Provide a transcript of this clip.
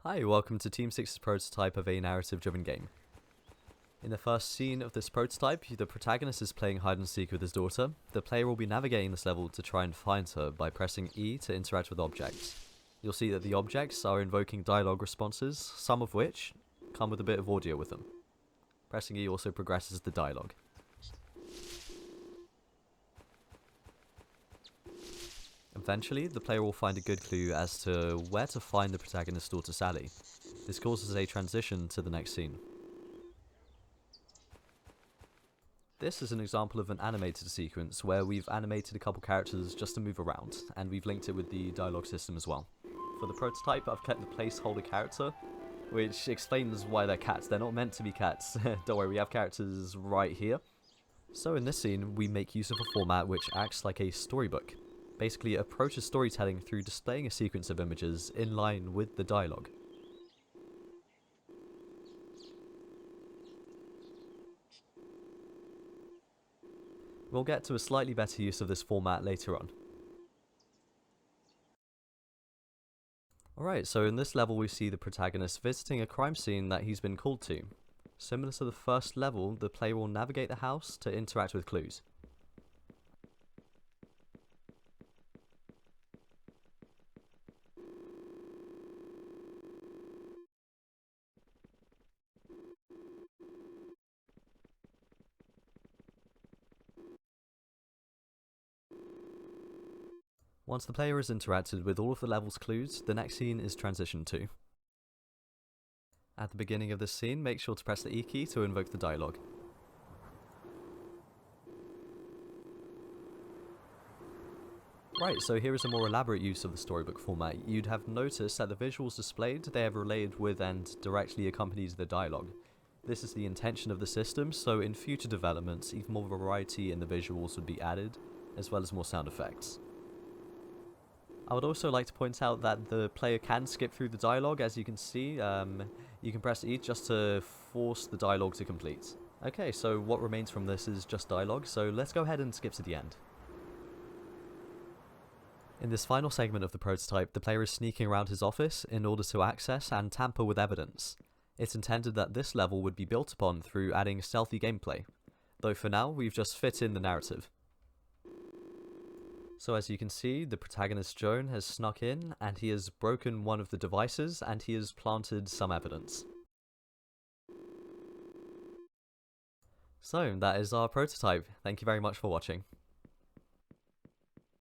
Hi, welcome to Team 6's prototype of a narrative-driven game. In the first scene of this prototype, the protagonist is playing hide-and-seek with his daughter. The player will be navigating this level to try and find her by pressing E to interact with objects. You'll see that the objects are invoking dialogue responses, some of which come with a bit of audio with them. Pressing E also progresses the dialogue. Eventually, the player will find a good clue as to where to find the protagonist's daughter Sally. This causes a transition to the next scene. This is an example of an animated sequence where we've animated a couple characters just to move around, and we've linked it with the dialogue system as well. For the prototype, I've kept the placeholder character, which explains why they're cats. They're not meant to be cats. Don't worry, we have characters right here. So in this scene, we make use of a format which acts like a storybook. Basically, it approaches storytelling through displaying a sequence of images in line with the dialogue. We'll get to a slightly better use of this format later on. Alright, so in this level we see the protagonist visiting a crime scene that he's been called to. Similar to the first level, the player will navigate the house to interact with clues. Once the player has interacted with all of the level's clues, the next scene is transitioned to. At the beginning of this scene, make sure to press the E key to invoke the dialogue. Right, so here is a more elaborate use of the storybook format. You'd have noticed that the visuals displayed, they have related with and directly accompanies the dialogue. This is the intention of the system, so in future developments, even more variety in the visuals would be added, as well as more sound effects. I would also like to point out that the player can skip through the dialogue, as you can see. You can press E just to force the dialogue to complete. Okay, so what remains from this is just dialogue, so let's go ahead and skip to the end. In this final segment of the prototype, the player is sneaking around his office in order to access and tamper with evidence. It's intended that this level would be built upon through adding stealthy gameplay, though for now we've just fit in the narrative. So as you can see, the protagonist Joan has snuck in, and he has broken one of the devices, and he has planted some evidence. So that is our prototype. Thank you very much for watching.